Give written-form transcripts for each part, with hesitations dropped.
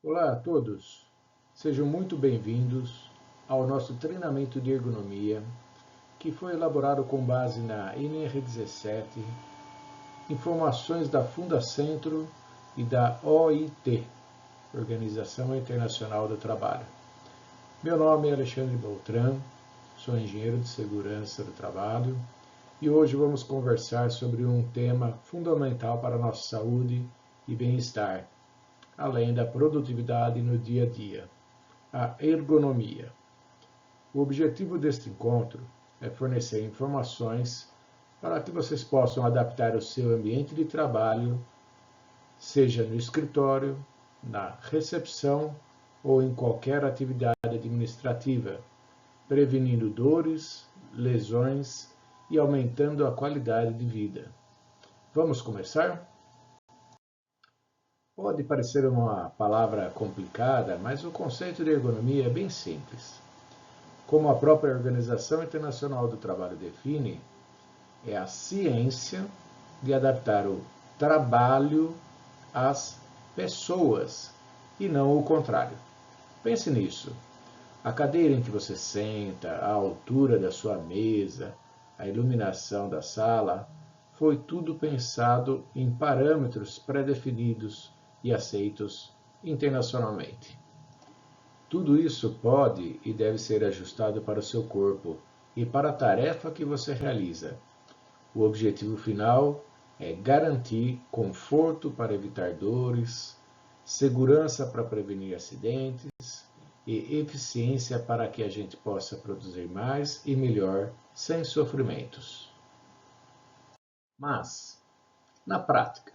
Olá a todos, sejam muito bem-vindos ao nosso treinamento de ergonomia, que foi elaborado com base na NR17, informações da Fundacentro e da OIT, Organização Internacional do Trabalho. Meu nome é Alexandre Beltrán, sou engenheiro de segurança do trabalho e hoje vamos conversar sobre um tema fundamental para a nossa saúde e bem-estar, além da produtividade no dia a dia, a ergonomia. O objetivo deste encontro é fornecer informações para que vocês possam adaptar o seu ambiente de trabalho, seja no escritório, na recepção ou em qualquer atividade administrativa, prevenindo dores, lesões e aumentando a qualidade de vida. Vamos começar? Pode parecer uma palavra complicada, mas o conceito de ergonomia é bem simples. Como a própria Organização Internacional do Trabalho define, é a ciência de adaptar o trabalho às pessoas e não o contrário. Pense nisso. A cadeira em que você senta, a altura da sua mesa, a iluminação da sala, foi tudo pensado em parâmetros pré-definidos e aceitos internacionalmente. Tudo isso pode e deve ser ajustado para o seu corpo e para a tarefa que você realiza. O objetivo final é garantir conforto para evitar dores, segurança para prevenir acidentes e eficiência para que a gente possa produzir mais e melhor sem sofrimentos. Mas, na prática,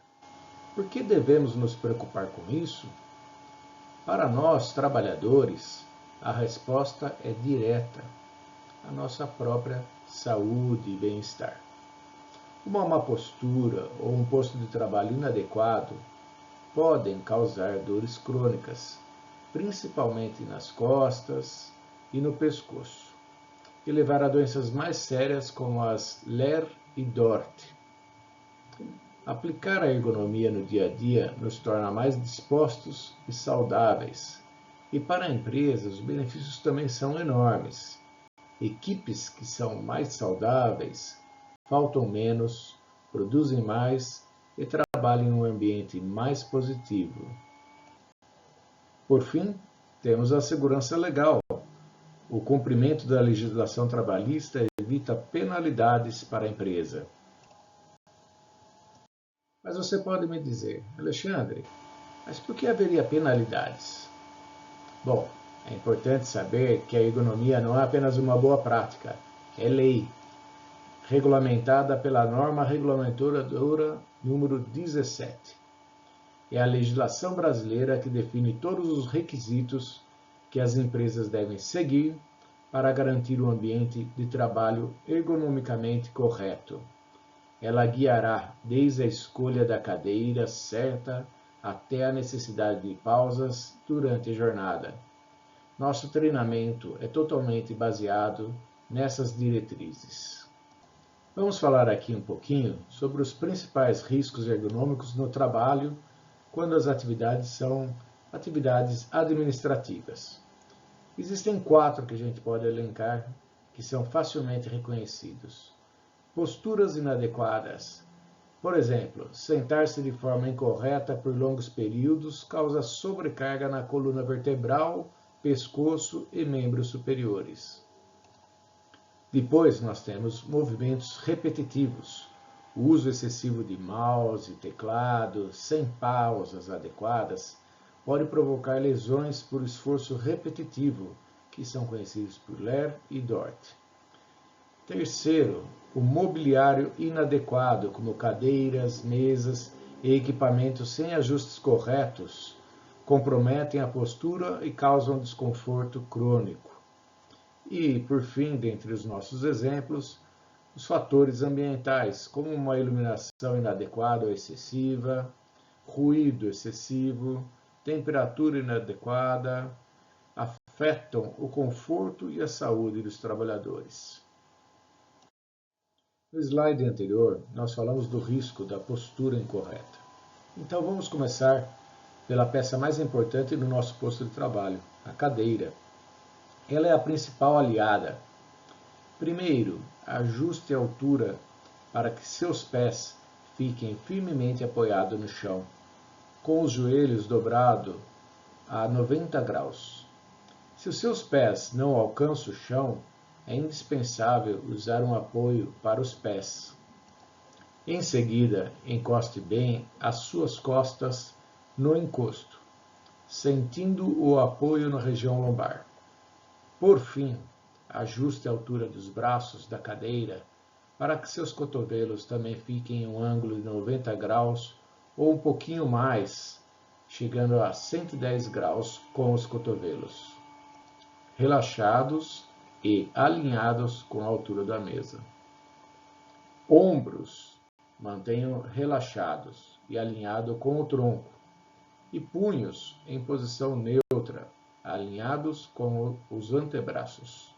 por que devemos nos preocupar com isso? Para nós, trabalhadores, a resposta é direta: a nossa própria saúde e bem-estar. Uma má postura ou um posto de trabalho inadequado podem causar dores crônicas, principalmente nas costas e no pescoço, e levar a doenças mais sérias como as LER e DORT. Aplicar a ergonomia no dia a dia nos torna mais dispostos e saudáveis. E para a empresa, os benefícios também são enormes. Equipes que são mais saudáveis faltam menos, produzem mais e trabalham em um ambiente mais positivo. Por fim, temos a segurança legal. O cumprimento da legislação trabalhista evita penalidades para a empresa. Mas você pode me dizer, Alexandre, mas por que haveria penalidades? Bom, é importante saber que a ergonomia não é apenas uma boa prática, é lei, regulamentada pela norma regulamentadora número 17. É a legislação brasileira que define todos os requisitos que as empresas devem seguir para garantir um ambiente de trabalho ergonomicamente correto. Ela guiará desde a escolha da cadeira certa até a necessidade de pausas durante a jornada. Nosso treinamento é totalmente baseado nessas diretrizes. Vamos falar aqui um pouquinho sobre os principais riscos ergonômicos no trabalho quando as atividades são atividades administrativas. Existem 4 que a gente pode elencar que são facilmente reconhecidos. Posturas inadequadas. Por exemplo, sentar-se de forma incorreta por longos períodos causa sobrecarga na coluna vertebral, pescoço e membros superiores. Depois nós temos movimentos repetitivos. O uso excessivo de mouse e teclado, sem pausas adequadas, pode provocar lesões por esforço repetitivo, que são conhecidos por LER e DORT. Terceiro, o mobiliário inadequado, como cadeiras, mesas e equipamentos sem ajustes corretos, comprometem a postura e causam desconforto crônico. E, por fim, dentre os nossos exemplos, os fatores ambientais, como uma iluminação inadequada ou excessiva, ruído excessivo, temperatura inadequada, afetam o conforto e a saúde dos trabalhadores. No slide anterior, nós falamos do risco da postura incorreta. Então vamos começar pela peça mais importante do nosso posto de trabalho, a cadeira. Ela é a principal aliada. Primeiro, ajuste a altura para que seus pés fiquem firmemente apoiados no chão, com os joelhos dobrados a 90 graus. Se os seus pés não alcançam o chão, é indispensável usar um apoio para os pés. Em seguida, encoste bem as suas costas no encosto, sentindo o apoio na região lombar. Por fim, ajuste a altura dos braços da cadeira para que seus cotovelos também fiquem em um ângulo de 90 graus ou um pouquinho mais, chegando a 110 graus com os cotovelos relaxados e alinhados com a altura da mesa. Ombros mantenham relaxados e alinhados com o tronco, e punhos em posição neutra, alinhados com os antebraços.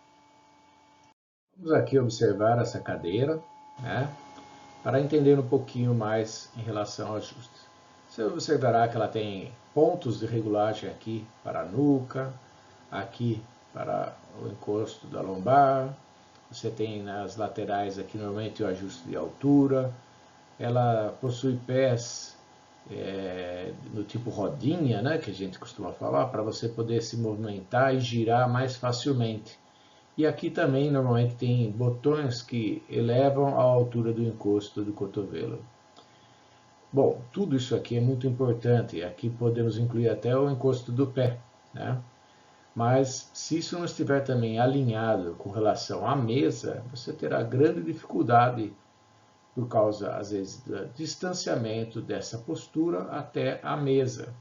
Vamos aqui observar essa cadeira, né, para entender um pouquinho mais em relação ao ajuste. Você observará que ela tem pontos de regulagem aqui para a nuca, aqui para o encosto da lombar. Você tem nas laterais aqui normalmente o ajuste de altura. Ela possui pés no tipo rodinha, né, que a gente costuma falar, para você poder se movimentar e girar mais facilmente. E aqui também normalmente tem botões que elevam a altura do encosto do cotovelo. Bom, tudo isso aqui é muito importante. Aqui podemos incluir até o encosto do pé, né? Mas se isso não estiver também alinhado com relação à mesa, você terá grande dificuldade por causa, às vezes, do distanciamento dessa postura até a mesa,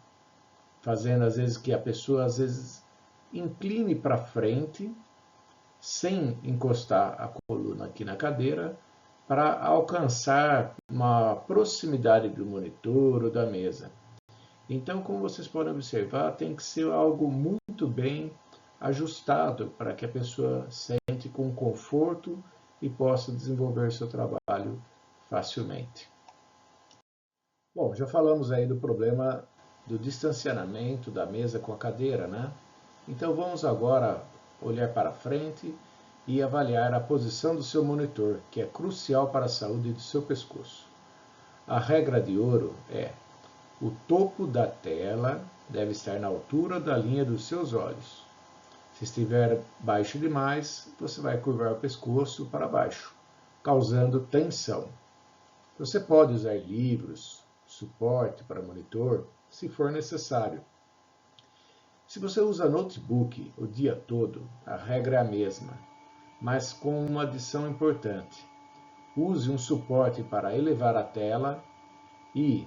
fazendo, às vezes, que a pessoa, às vezes, incline para frente, sem encostar a coluna aqui na cadeira, para alcançar uma proximidade do monitor ou da mesa. Então, como vocês podem observar, tem que ser algo muito bem ajustado para que a pessoa sente com conforto e possa desenvolver seu trabalho facilmente. Bom, já falamos aí do problema do distanciamento da mesa com a cadeira, né? Então vamos agora olhar para frente e avaliar a posição do seu monitor, que é crucial para a saúde do seu pescoço. A regra de ouro é: o topo da tela deve estar na altura da linha dos seus olhos. Se estiver baixo demais, você vai curvar o pescoço para baixo, causando tensão. Você pode usar livros, suporte para monitor, se for necessário. Se você usa notebook o dia todo, a regra é a mesma, mas com uma adição importante. Use um suporte para elevar a tela e,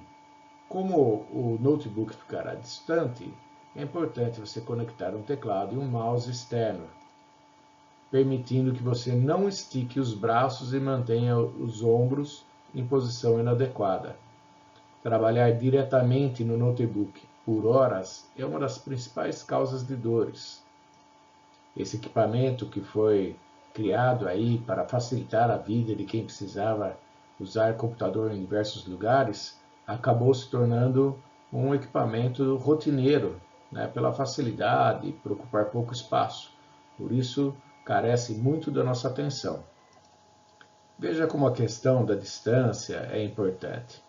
como o notebook ficará distante, é importante você conectar um teclado e um mouse externo, permitindo que você não estique os braços e mantenha os ombros em posição inadequada. Trabalhar diretamente no notebook por horas é uma das principais causas de dores. Esse equipamento que foi criado aí para facilitar a vida de quem precisava usar computador em diversos lugares, acabou se tornando um equipamento rotineiro, né, pela facilidade e por ocupar pouco espaço. Por isso, carece muito da nossa atenção. Veja como a questão da distância é importante.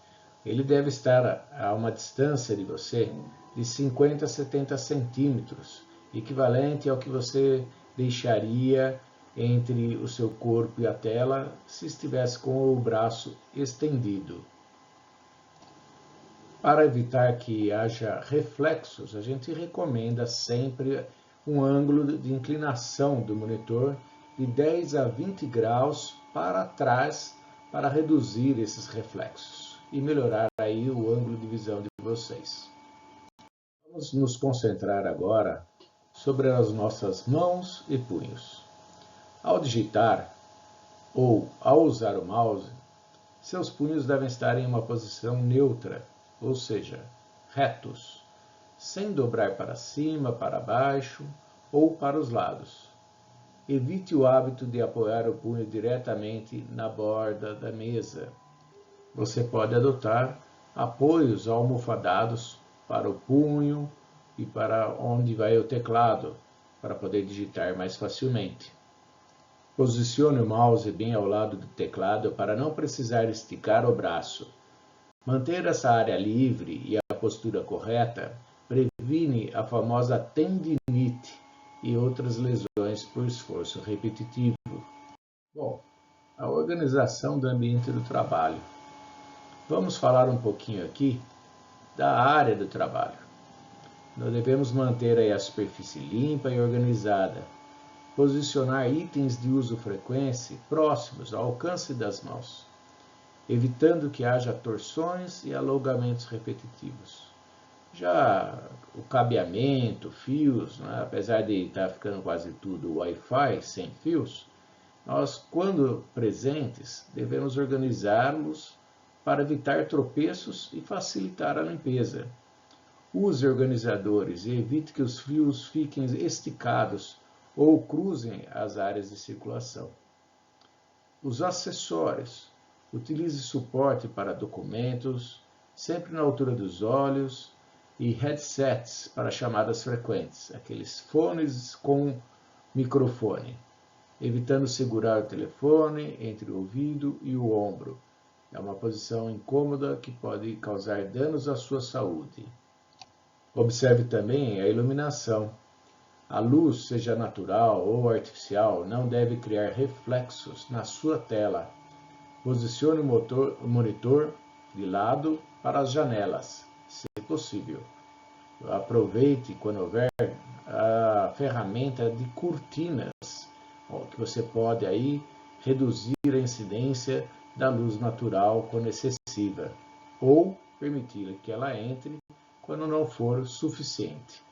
Ele deve estar a uma distância de você de 50 a 70 centímetros, equivalente ao que você deixaria entre o seu corpo e a tela se estivesse com o braço estendido. Para evitar que haja reflexos, a gente recomenda sempre um ângulo de inclinação do monitor de 10 a 20 graus para trás para reduzir esses reflexos e melhorar aí o ângulo de visão de vocês. Vamos nos concentrar agora sobre as nossas mãos e punhos. Ao digitar ou ao usar o mouse, seus punhos devem estar em uma posição neutra, ou seja, retos, sem dobrar para cima, para baixo ou para os lados. Evite o hábito de apoiar o punho diretamente na borda da mesa. Você pode adotar apoios almofadados para o punho e para onde vai o teclado, para poder digitar mais facilmente. Posicione o mouse bem ao lado do teclado para não precisar esticar o braço. Manter essa área livre e a postura correta previne a famosa tendinite e outras lesões por esforço repetitivo. Bom, a organização do ambiente do trabalho. Vamos falar um pouquinho aqui da área do trabalho. Nós devemos manter aí a superfície limpa e organizada, posicionar itens de uso frequente próximos ao alcance das mãos, evitando que haja torções e alongamentos repetitivos. Já o cabeamento, fios, né, apesar de estar ficando quase tudo Wi-Fi, sem fios, nós, quando presentes, devemos organizá-los para evitar tropeços e facilitar a limpeza. Use organizadores e evite que os fios fiquem esticados ou cruzem as áreas de circulação. Os acessórios. Utilize suporte para documentos, sempre na altura dos olhos, e headsets para chamadas frequentes, aqueles fones com microfone, evitando segurar o telefone entre o ouvido e o ombro. É uma posição incômoda que pode causar danos à sua saúde. Observe também a iluminação. A luz, seja natural ou artificial, não deve criar reflexos na sua tela. Posicione o monitor de lado para as janelas, se possível. Aproveite, quando houver, a ferramenta de cortinas, que você pode aí reduzir a incidência da luz natural quando excessiva, ou permitir que ela entre quando não for suficiente.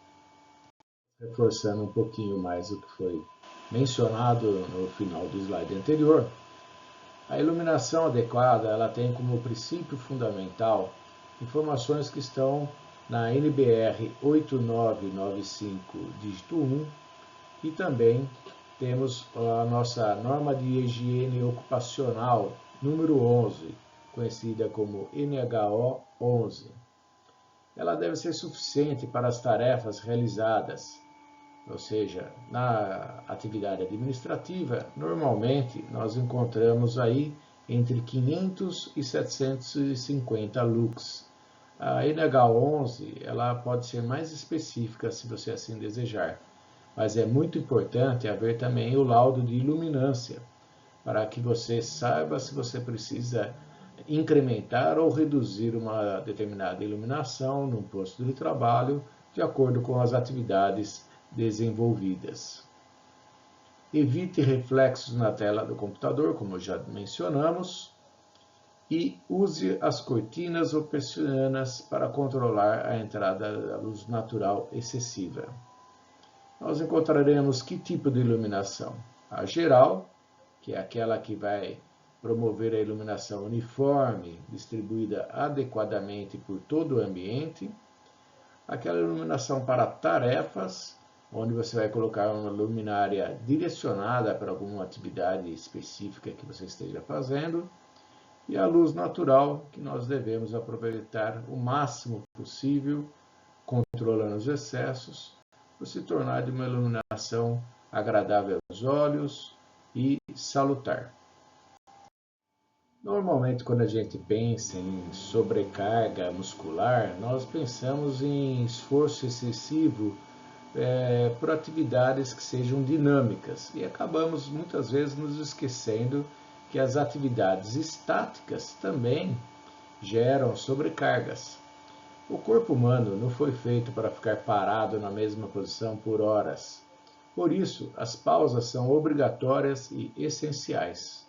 Reforçando um pouquinho mais o que foi mencionado no final do slide anterior, a iluminação adequada ela tem como princípio fundamental informações que estão na NBR 8995, dígito 1, e também temos a nossa norma de higiene ocupacional número 11, conhecida como NHO 11. Ela deve ser suficiente para as tarefas realizadas, ou seja, na atividade administrativa, normalmente nós encontramos aí entre 500 e 750 lux. A NH11 ela pode ser mais específica se você assim desejar, mas é muito importante haver também o laudo de iluminância, para que você saiba se você precisa incrementar ou reduzir uma determinada iluminação no posto de trabalho, de acordo com as atividades desenvolvidas. Evite reflexos na tela do computador, como já mencionamos, e use as cortinas ou persianas para controlar a entrada da luz natural excessiva. Nós encontraremos que tipo de iluminação? A geral, que é aquela que vai promover a iluminação uniforme, distribuída adequadamente por todo o ambiente. Aquela iluminação para tarefas, onde você vai colocar uma luminária direcionada para alguma atividade específica que você esteja fazendo. E a luz natural, que nós devemos aproveitar o máximo possível, controlando os excessos, para se tornar de uma iluminação agradável aos olhos e salutar. Normalmente, quando a gente pensa em sobrecarga muscular, nós pensamos em esforço excessivo por atividades que sejam dinâmicas e acabamos muitas vezes nos esquecendo que as atividades estáticas também geram sobrecargas. O corpo humano não foi feito para ficar parado na mesma posição por horas. Por isso, as pausas são obrigatórias e essenciais.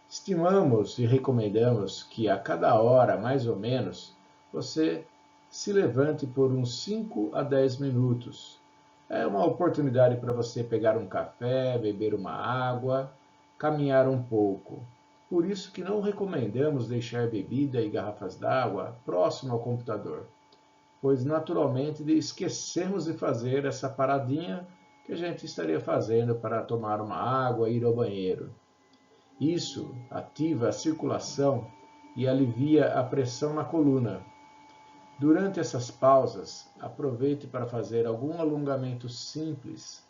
Estimamos e recomendamos que a cada hora, mais ou menos, você se levante por uns 5 a 10 minutos. É uma oportunidade para você pegar um café, beber uma água, caminhar um pouco. Por isso que não recomendamos deixar bebida e garrafas d'água próximo ao computador, pois naturalmente esquecemos de fazer essa paradinha que a gente estaria fazendo para tomar uma água e ir ao banheiro. Isso ativa a circulação e alivia a pressão na coluna. Durante essas pausas, aproveite para fazer algum alongamento simples.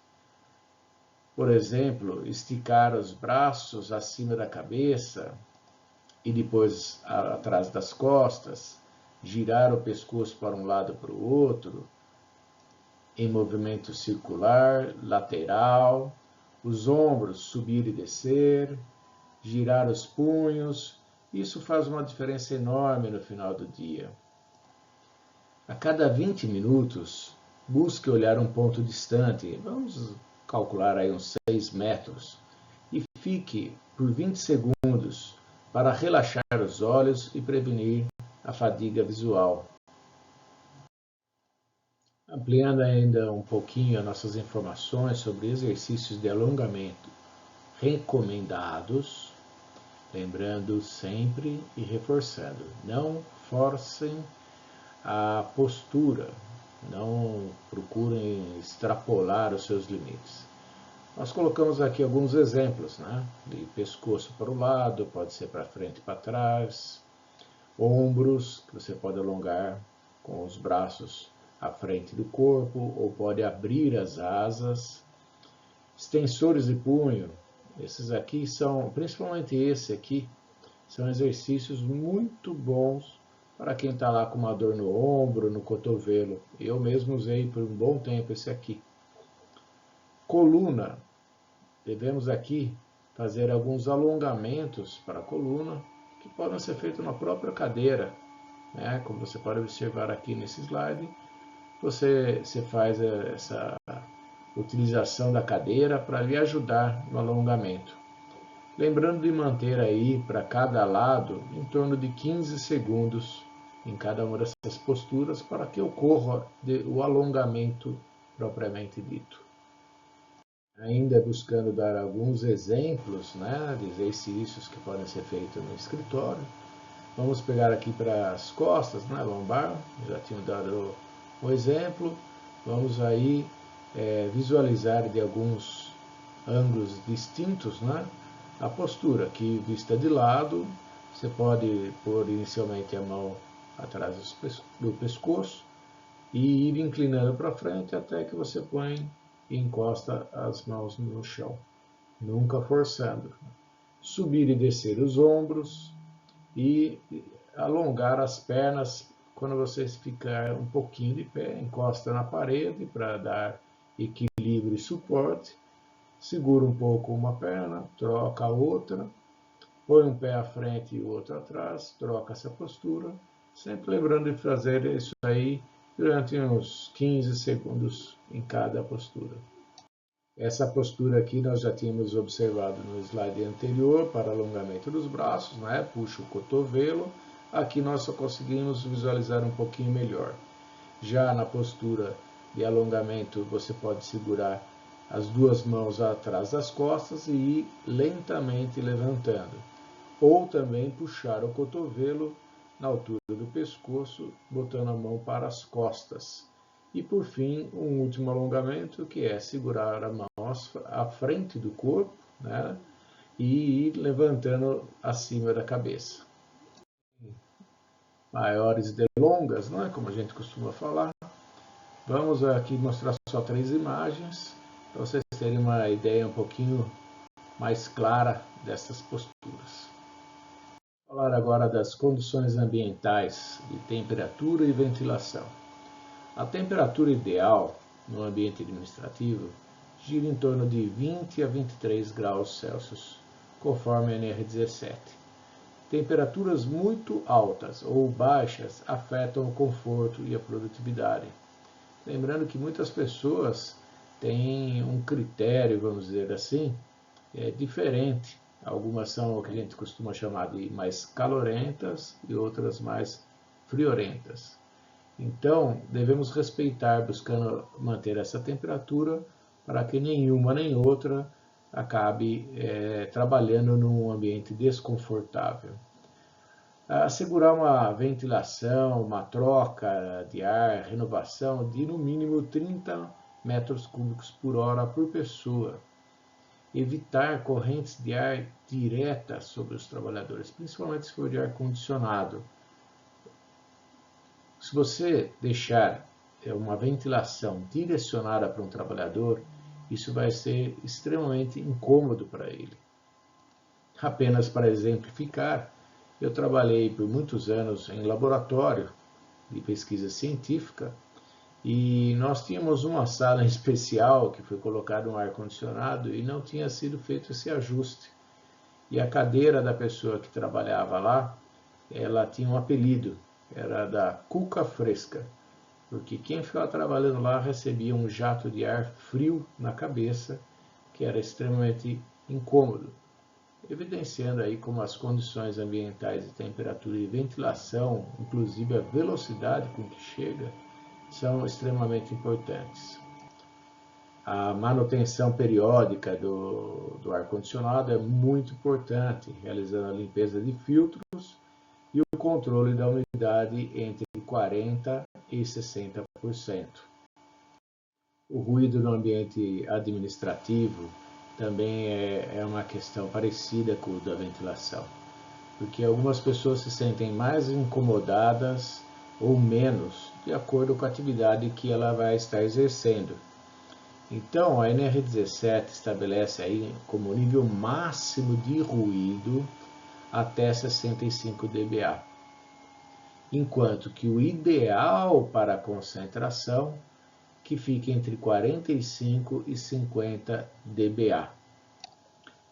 Por exemplo, esticar os braços acima da cabeça e depois atrás das costas, girar o pescoço para um lado e para o outro, em movimento circular, lateral, os ombros subir e descer, girar os punhos. Isso faz uma diferença enorme no final do dia. A cada 20 minutos, busque olhar um ponto distante, vamos calcular aí uns 6 metros, e fique por 20 segundos para relaxar os olhos e prevenir a fadiga visual. Ampliando ainda um pouquinho as nossas informações sobre exercícios de alongamento recomendados, lembrando sempre e reforçando, não forcem a postura, não procurem extrapolar os seus limites. Nós colocamos aqui alguns exemplos, né? De pescoço para o lado, pode ser para frente e para trás, ombros, que você pode alongar com os braços à frente do corpo, ou pode abrir as asas, extensores de punho. Esses aqui são, principalmente esse aqui, são exercícios muito bons para quem está lá com uma dor no ombro, no cotovelo. Eu mesmo usei por um bom tempo esse aqui. Coluna. Devemos aqui fazer alguns alongamentos para a coluna, que podem ser feitos na própria cadeira, né? Como você pode observar aqui nesse slide, você faz essa utilização da cadeira para lhe ajudar no alongamento. Lembrando de manter aí para cada lado em torno de 15 segundos em cada uma dessas posturas para que ocorra o alongamento propriamente dito. Ainda buscando dar alguns exemplos, né, de exercícios que podem ser feitos no escritório. Vamos pegar aqui para as costas, né, lombar, já tinha dado um exemplo. Vamos aí visualizar de alguns ângulos distintos, né, a postura, que vista de lado, você pode pôr inicialmente a mão atrás do pescoço e ir inclinando para frente até que você põe e encosta as mãos no chão, nunca forçando. Subir e descer os ombros e alongar as pernas quando você ficar um pouquinho de pé, encosta na parede para dar equilíbrio e suporte, segura um pouco uma perna, troca a outra, põe um pé à frente e o outro atrás, troca essa postura, sempre lembrando de fazer isso aí durante uns 15 segundos em cada postura. Essa postura aqui nós já tínhamos observado no slide anterior para alongamento dos braços, né? Puxa o cotovelo. Aqui nós só conseguimos visualizar um pouquinho melhor. Já na postura de alongamento, você pode segurar as duas mãos atrás das costas e ir lentamente levantando. Ou também puxar o cotovelo na altura do pescoço, botando a mão para as costas. E por fim, um último alongamento, que é segurar a mão à frente do corpo, né, e ir levantando acima da cabeça. Maiores delongas, né, como a gente costuma falar. Vamos aqui mostrar só 3 imagens, para vocês terem uma ideia um pouquinho mais clara dessas posturas. Vou falar agora das condições ambientais de temperatura e ventilação. A temperatura ideal no ambiente administrativo gira em torno de 20 a 23 graus Celsius, conforme a NR17. Temperaturas muito altas ou baixas afetam o conforto e a produtividade. Lembrando que muitas pessoas têm um critério, vamos dizer assim, diferente. Algumas são o que a gente costuma chamar de mais calorentas e outras mais friorentas. Então, devemos respeitar, buscando manter essa temperatura para que nenhuma nem outra acabe trabalhando num ambiente desconfortável. Assegurar uma ventilação, uma troca de ar, renovação de no mínimo 30 metros cúbicos por hora por pessoa. Evitar correntes de ar diretas sobre os trabalhadores, principalmente se for de ar condicionado. Se você deixar uma ventilação direcionada para um trabalhador, isso vai ser extremamente incômodo para ele. Apenas para exemplificar, eu trabalhei por muitos anos em laboratório de pesquisa científica e nós tínhamos uma sala especial que foi colocado um ar-condicionado e não tinha sido feito esse ajuste. E a cadeira da pessoa que trabalhava lá, ela tinha um apelido, era da cuca fresca, porque quem ficava trabalhando lá recebia um jato de ar frio na cabeça, que era extremamente incômodo, evidenciando aí como as condições ambientais de temperatura e ventilação, inclusive a velocidade com que chega, são extremamente importantes. A manutenção periódica do ar-condicionado é muito importante, realizando a limpeza de filtros e o controle da umidade entre 40% e 60%. O ruído no ambiente administrativo também é uma questão parecida com o da ventilação, porque algumas pessoas se sentem mais incomodadas ou menos, de acordo com a atividade que ela vai estar exercendo. Então, a NR17 estabelece aí como nível máximo de ruído até 65 dBA, enquanto que o ideal para a concentração que fica entre 45 e 50 dBA.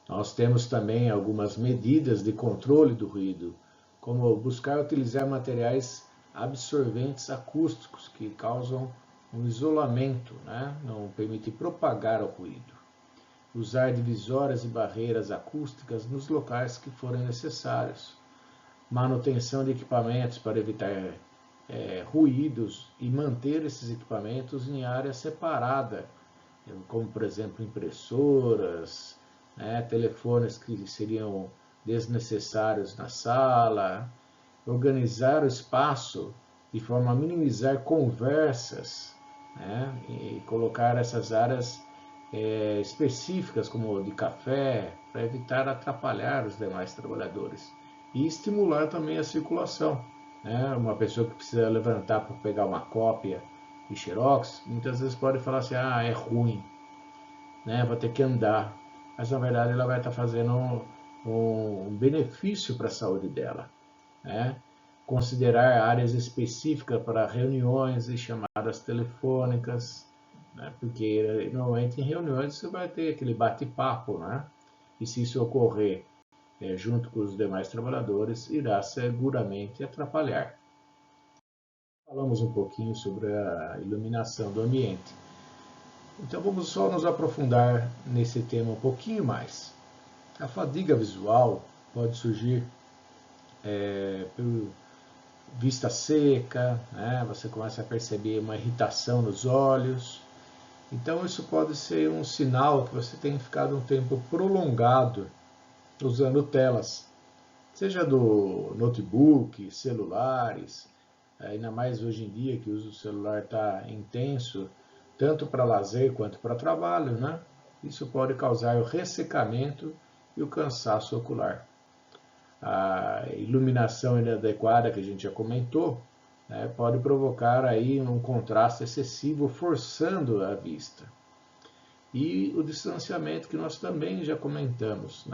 Nós temos também algumas medidas de controle do ruído, como buscar utilizar materiais absorventes acústicos que causam um isolamento, não permite propagar o ruído. Usar divisórias e barreiras acústicas nos locais que forem necessários. Manutenção de equipamentos para evitar ruídos e manter esses equipamentos em área separada, como por exemplo impressoras, telefones que seriam desnecessários na sala, organizar o espaço de forma a minimizar conversas, e colocar essas áreas específicas, como de café, para evitar atrapalhar os demais trabalhadores. E estimular também a circulação. Uma pessoa que precisa levantar para pegar uma cópia de xerox, muitas vezes pode falar assim, é ruim, vou ter que andar. Mas na verdade ela vai estar fazendo um benefício para a saúde dela. Considerar áreas específicas para reuniões e chamadas telefônicas, porque normalmente em reuniões você vai ter aquele bate-papo, e se isso ocorrer junto com os demais trabalhadores, irá seguramente atrapalhar. Falamos um pouquinho sobre a iluminação do ambiente. Então vamos só nos aprofundar nesse tema um pouquinho mais. A fadiga visual pode surgir por vista seca, você começa a perceber uma irritação nos olhos. Então isso pode ser um sinal que você tem ficado um tempo prolongado usando telas, seja do notebook, celulares, ainda mais hoje em dia que o uso do celular está intenso, tanto para lazer quanto para trabalho, Isso pode causar o ressecamento e o cansaço ocular. A iluminação inadequada, que a gente já comentou, pode provocar aí um contraste excessivo, forçando a vista. E o distanciamento, que nós também já comentamos,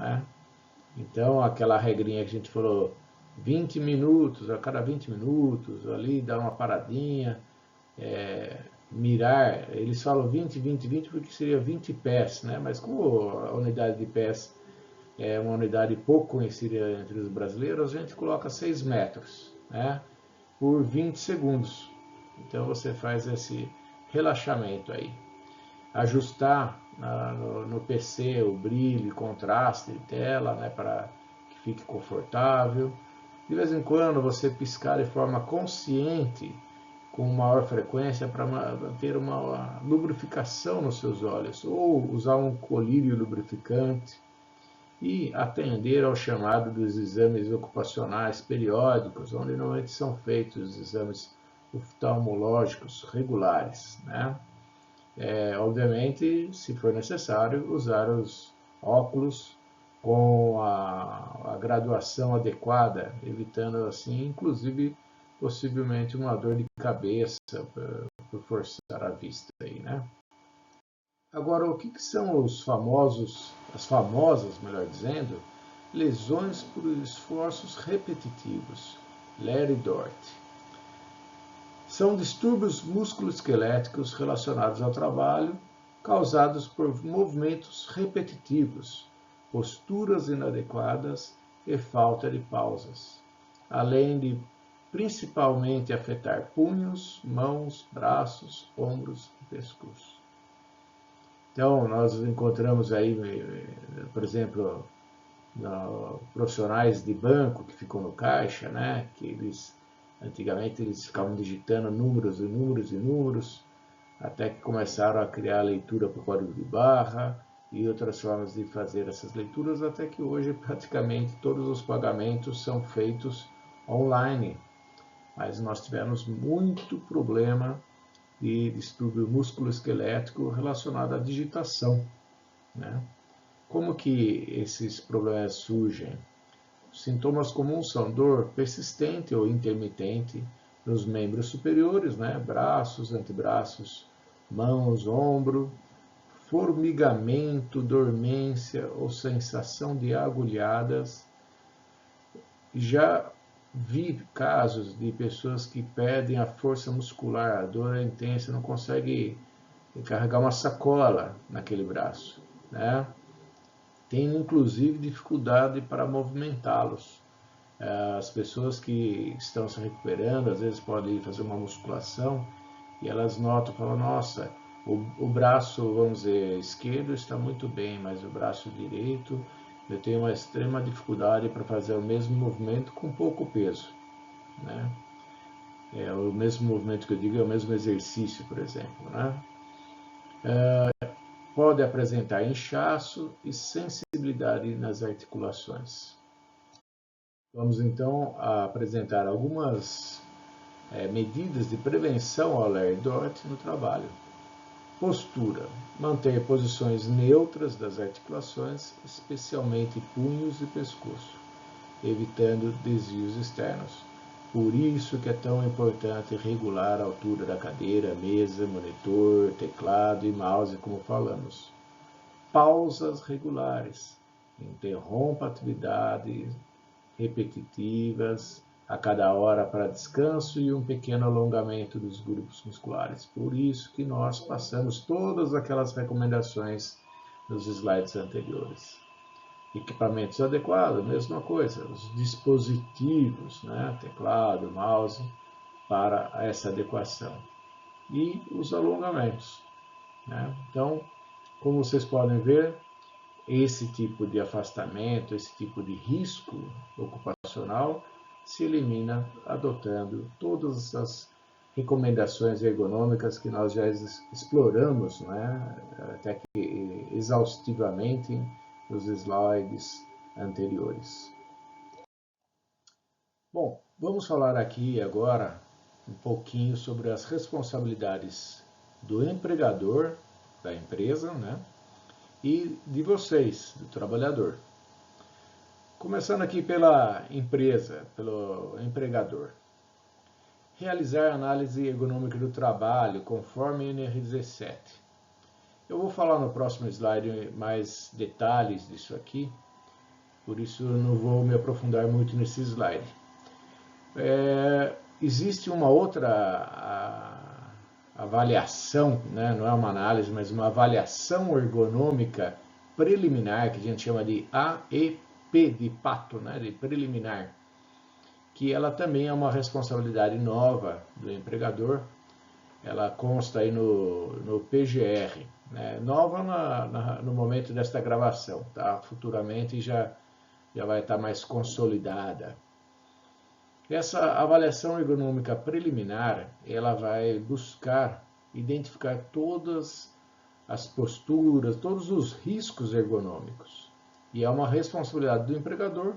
Então, aquela regrinha que a gente falou, 20 minutos, a cada 20 minutos, ali dar uma paradinha, mirar, eles falam 20, 20, 20 porque seria 20 pés, Mas como a unidade de pés é uma unidade pouco conhecida entre os brasileiros, a gente coloca 6 metros, por 20 segundos. Então você faz esse relaxamento aí. Ajustar no PC o brilho e contraste de tela, para que fique confortável. De vez em quando você piscar de forma consciente, com maior frequência, para ter uma lubrificação nos seus olhos, ou usar um colírio lubrificante, e atender ao chamado dos exames ocupacionais periódicos, onde normalmente são feitos os exames oftalmológicos regulares. Obviamente, se for necessário, usar os óculos com a graduação adequada, evitando assim, inclusive, possivelmente uma dor de cabeça por forçar a vista aí, né? Agora, o que são as famosas, melhor dizendo, lesões por esforços repetitivos, Larry Dort? São distúrbios musculoesqueléticos relacionados ao trabalho, causados por movimentos repetitivos, posturas inadequadas e falta de pausas, além de principalmente afetar punhos, mãos, braços, ombros e pescoço. Então, nós encontramos aí, por exemplo, profissionais de banco que ficam no caixa, né? Que antigamente eles ficavam digitando números e números e números, até que começaram a criar a leitura por código de barra e outras formas de fazer essas leituras, até que hoje praticamente todos os pagamentos são feitos online. Mas nós tivemos muito problema de distúrbio musculoesquelético relacionado à digitação, né? Como que esses problemas surgem? Os sintomas comuns são dor persistente ou intermitente nos membros superiores, né? Braços, antebraços, mãos, ombro, formigamento, dormência ou sensação de agulhadas. Já vi casos de pessoas que perdem a força muscular, a dor é intensa, não consegue carregar uma sacola naquele braço, né? Tem inclusive dificuldade para movimentá-los. As pessoas que estão se recuperando, às vezes podem fazer uma musculação e elas notam, falam, nossa, o braço, vamos dizer, esquerdo está muito bem, mas o braço direito eu tenho uma extrema dificuldade para fazer o mesmo movimento com pouco peso, né? O mesmo movimento que eu digo é o mesmo exercício, por exemplo, né? Pode apresentar inchaço e sensibilidade nas articulações. Vamos então apresentar algumas medidas de prevenção ao Larry Dort no trabalho. Postura. Manter posições neutras das articulações, especialmente punhos e pescoço, evitando desvios externos. Por isso que é tão importante regular a altura da cadeira, mesa, monitor, teclado e mouse, como falamos. Pausas regulares. Interrompa atividades repetitivas a cada hora para descanso e um pequeno alongamento dos grupos musculares. Por isso que nós passamos todas aquelas recomendações nos slides anteriores. Equipamentos adequados, mesma coisa. Os dispositivos, né, teclado, mouse, para essa adequação. E os alongamentos, né? Então, como vocês podem ver, esse tipo de afastamento, esse tipo de risco ocupacional se elimina adotando todas as recomendações ergonômicas que nós já exploramos, né, até que exaustivamente nos slides anteriores. Bom, vamos falar aqui agora um pouquinho sobre as responsabilidades do empregador da empresa, né, e de vocês, do trabalhador. Começando aqui pela empresa, pelo empregador. Realizar análise ergonômica do trabalho, conforme NR17. Eu vou falar no próximo slide mais detalhes disso aqui, por isso eu não vou me aprofundar muito nesse slide. Existe uma outra avaliação, né? Não é uma análise, mas uma avaliação ergonômica preliminar, que a gente chama de AEP de pato, né? De preliminar, que ela também é uma responsabilidade nova do empregador. Ela consta aí no PGR, né? Nova no momento desta gravação, tá? Futuramente já vai estar mais consolidada. Essa avaliação ergonômica preliminar, ela vai buscar identificar todas as posturas, todos os riscos ergonômicos. E é uma responsabilidade do empregador,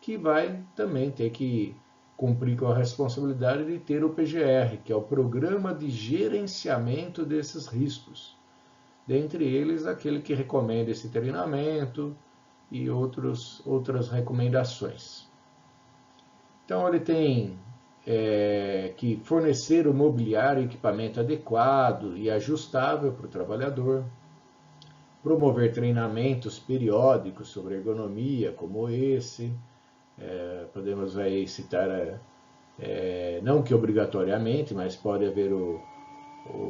que vai também ter que cumprir com a responsabilidade de ter o PGR, que é o Programa de Gerenciamento desses Riscos. Dentre eles, aquele que recomenda esse treinamento e outras recomendações. Então, ele tem que fornecer o mobiliário e equipamento adequado e ajustável para o trabalhador, promover treinamentos periódicos sobre ergonomia, como esse, podemos aí citar, não que obrigatoriamente, mas pode haver o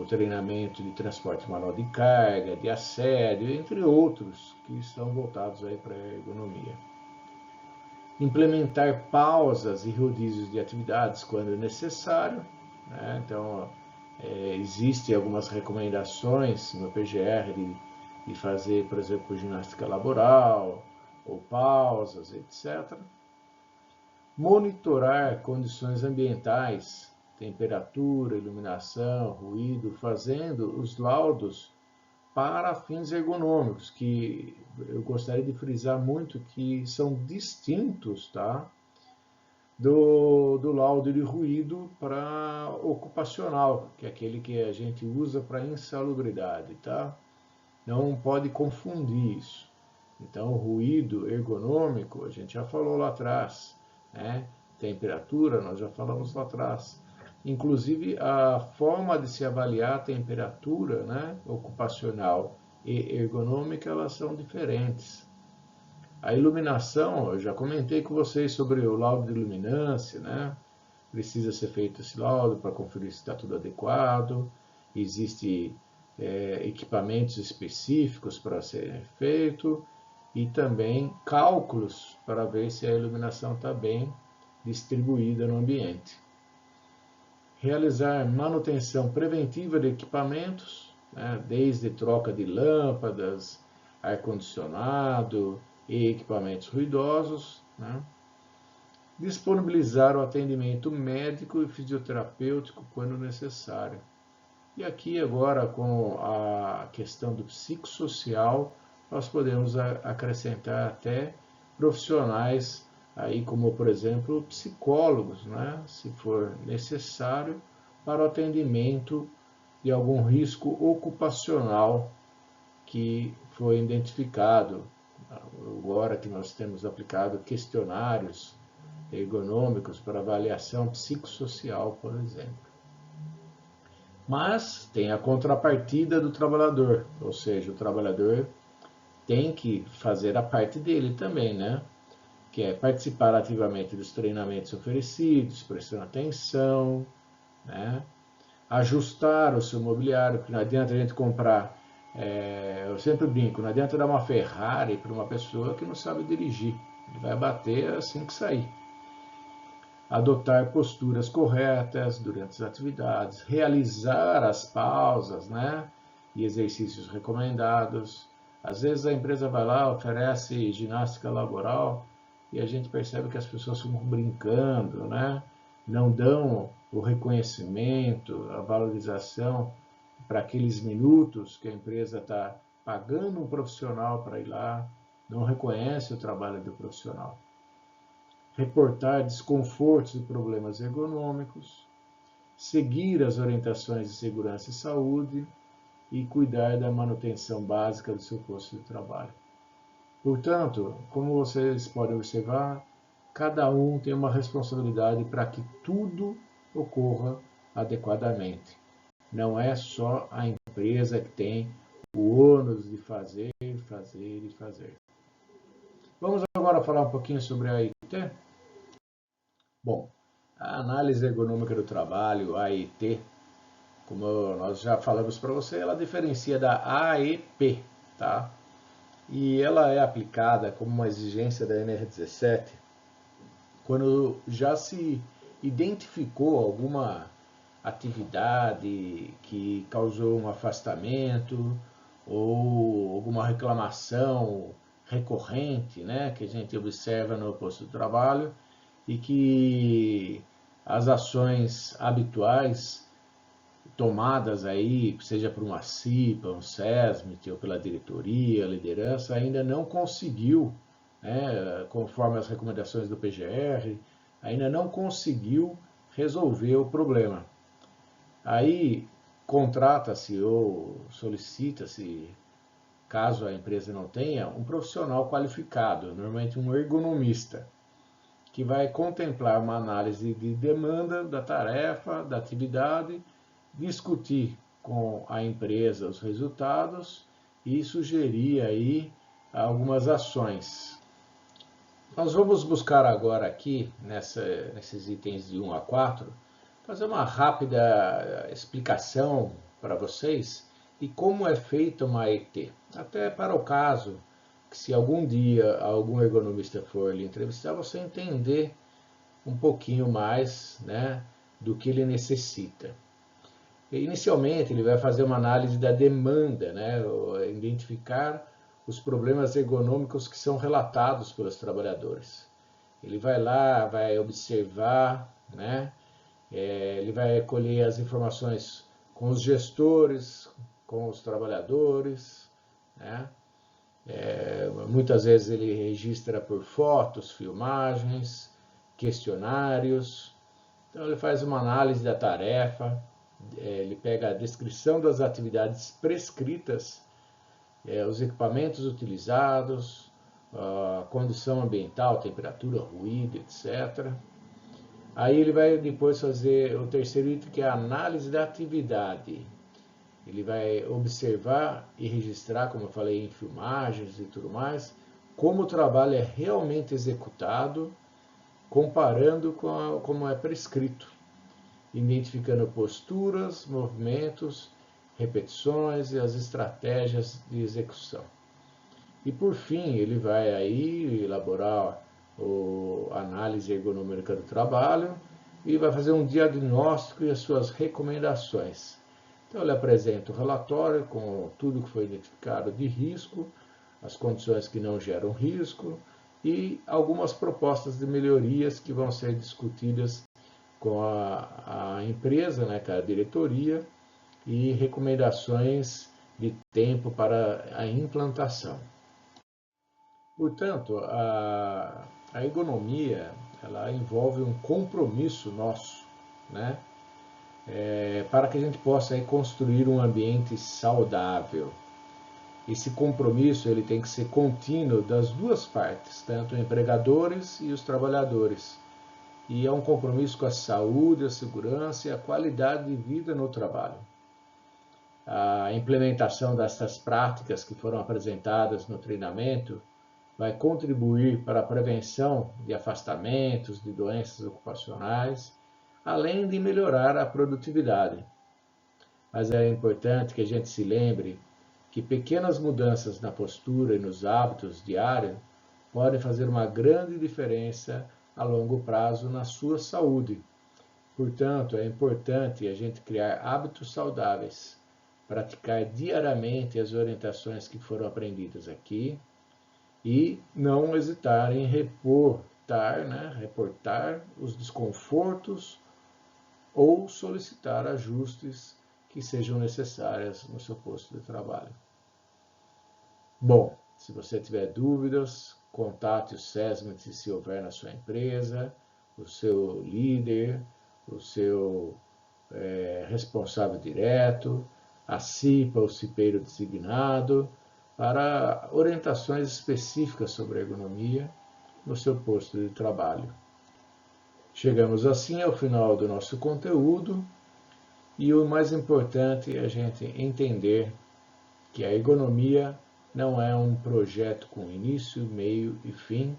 treinamento de transporte manual de carga, de assédio, entre outros, que estão voltados aí para a ergonomia. Implementar pausas e rodízios de atividades quando necessário, né? Então, existem algumas recomendações no PGR de fazer, por exemplo, ginástica laboral, ou pausas, etc. Monitorar condições ambientais, temperatura, iluminação, ruído, fazendo os laudos para fins ergonômicos, que eu gostaria de frisar muito que são distintos, tá? Do laudo de ruído para ocupacional, que é aquele que a gente usa para insalubridade, tá? Não pode confundir isso. Então, o ruído ergonômico, a gente já falou lá atrás, né? Temperatura, nós já falamos lá atrás. Inclusive, a forma de se avaliar a temperatura, né, ocupacional e ergonômica, elas são diferentes. A iluminação, eu já comentei com vocês sobre o laudo de luminância, né? Precisa ser feito esse laudo para conferir se está tudo adequado. Existem equipamentos específicos para ser feito e também cálculos para ver se a iluminação está bem distribuída no ambiente. Realizar manutenção preventiva de equipamentos, né, desde troca de lâmpadas, ar-condicionado e equipamentos ruidosos, né. Disponibilizar o atendimento médico e fisioterapêutico quando necessário. E aqui agora com a questão do psicossocial, nós podemos acrescentar até profissionais aí como, por exemplo, psicólogos, né, se for necessário, para o atendimento de algum risco ocupacional que foi identificado, agora que nós temos aplicado questionários ergonômicos para avaliação psicossocial, por exemplo. Mas tem a contrapartida do trabalhador, ou seja, o trabalhador tem que fazer a parte dele também, né? Que é participar ativamente dos treinamentos oferecidos, prestando atenção, né? Ajustar o seu mobiliário, porque não adianta a gente comprar, eu sempre brinco, não adianta dar uma Ferrari para uma pessoa que não sabe dirigir, ele vai bater assim que sair. Adotar posturas corretas durante as atividades, realizar as pausas, né? E exercícios recomendados. Às vezes a empresa vai lá, oferece ginástica laboral e a gente percebe que as pessoas ficam brincando, né? Não dão o reconhecimento, a valorização para aqueles minutos que a empresa está pagando um profissional para ir lá, não reconhece o trabalho do profissional. Reportar desconfortos e problemas ergonômicos, seguir as orientações de segurança e saúde e cuidar da manutenção básica do seu posto de trabalho. Portanto, como vocês podem observar, cada um tem uma responsabilidade para que tudo ocorra adequadamente. Não é só a empresa que tem o ônus de fazer, fazer e fazer. Vamos agora falar um pouquinho sobre a AIT? Bom, a análise ergonômica do trabalho, a AET, como nós já falamos para você, ela diferencia da AEP, tá? E ela é aplicada como uma exigência da NR17 quando já se identificou alguma atividade que causou um afastamento ou alguma reclamação recorrente, né, que a gente observa no posto de trabalho e que as ações habituais tomadas aí, seja por uma CIPA, um SESMIT ou pela diretoria, a liderança, ainda não conseguiu, né, conforme as recomendações do PGR, ainda não conseguiu resolver o problema. Aí contrata-se ou solicita-se, caso a empresa não tenha, um profissional qualificado, normalmente um ergonomista, que vai contemplar uma análise de demanda da tarefa, da atividade, discutir com a empresa os resultados e sugerir aí algumas ações. Nós vamos buscar agora aqui, nesses itens de 1 a 4, fazer uma rápida explicação para vocês de como é feita uma ET. Até para o caso que se algum dia algum ergonomista for lhe entrevistar, você entender um pouquinho mais, né, do que ele necessita. Inicialmente, ele vai fazer uma análise da demanda, né, identificar os problemas ergonômicos que são relatados pelos trabalhadores. Ele vai lá, vai observar, né, ele vai colher as informações com os gestores, com os trabalhadores, né? Muitas vezes ele registra por fotos, filmagens, questionários. Então ele faz uma análise da tarefa, ele pega a descrição das atividades prescritas, os equipamentos utilizados, a condição ambiental, temperatura, ruído, etc. Aí ele vai depois fazer o terceiro item, que é a análise da atividade. Ele vai observar e registrar, como eu falei, em filmagens e tudo mais, como o trabalho é realmente executado, comparando com como é prescrito, identificando posturas, movimentos, repetições e as estratégias de execução. E por fim, ele vai aí elaborar a análise ergonômica do trabalho e vai fazer um diagnóstico e as suas recomendações. Então ele apresenta o relatório com tudo que foi identificado de risco, as condições que não geram risco e algumas propostas de melhorias que vão ser discutidas com a empresa, né, com a diretoria, e recomendações de tempo para a implantação. Portanto, a ergonomia ela envolve um compromisso nosso, né? Para que a gente possa aí construir um ambiente saudável. Esse compromisso ele tem que ser contínuo das duas partes, tanto os empregadores e os trabalhadores. E é um compromisso com a saúde, a segurança e a qualidade de vida no trabalho. A implementação dessas práticas que foram apresentadas no treinamento vai contribuir para a prevenção de afastamentos, de doenças ocupacionais, além de melhorar a produtividade. Mas é importante que a gente se lembre que pequenas mudanças na postura e nos hábitos diários podem fazer uma grande diferença a longo prazo na sua saúde. Portanto, é importante a gente criar hábitos saudáveis, praticar diariamente as orientações que foram aprendidas aqui e não hesitar em reportar os desconfortos ou solicitar ajustes que sejam necessários no seu posto de trabalho. Bom, se você tiver dúvidas, contate o SESMIT se houver na sua empresa, o seu líder, o seu responsável direto, a CIPA, o cipeiro designado, para orientações específicas sobre ergonomia no seu posto de trabalho. Chegamos assim ao final do nosso conteúdo e o mais importante é a gente entender que a ergonomia não é um projeto com início, meio e fim,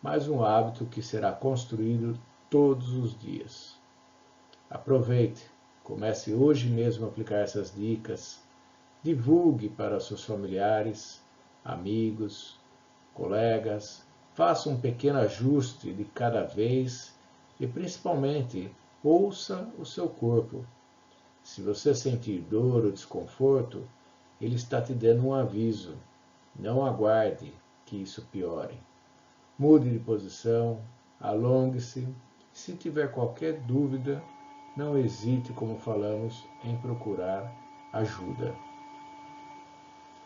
mas um hábito que será construído todos os dias. Aproveite, comece hoje mesmo a aplicar essas dicas, divulgue para seus familiares, amigos, colegas, faça um pequeno ajuste de cada vez e principalmente ouça o seu corpo. Se você sentir dor ou desconforto, ele está te dando um aviso. Não aguarde que isso piore. Mude de posição, alongue-se. Se tiver qualquer dúvida, não hesite, como falamos, em procurar ajuda.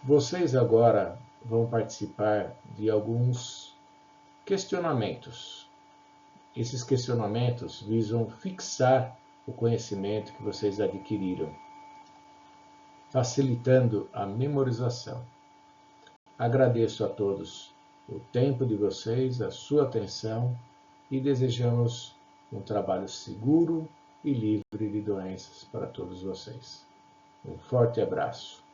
Vocês agora vão participar de alguns questionamentos. Esses questionamentos visam fixar o conhecimento que vocês adquiriram, facilitando a memorização. Agradeço a todos o tempo de vocês, a sua atenção e desejamos um trabalho seguro e livre de doenças para todos vocês. Um forte abraço.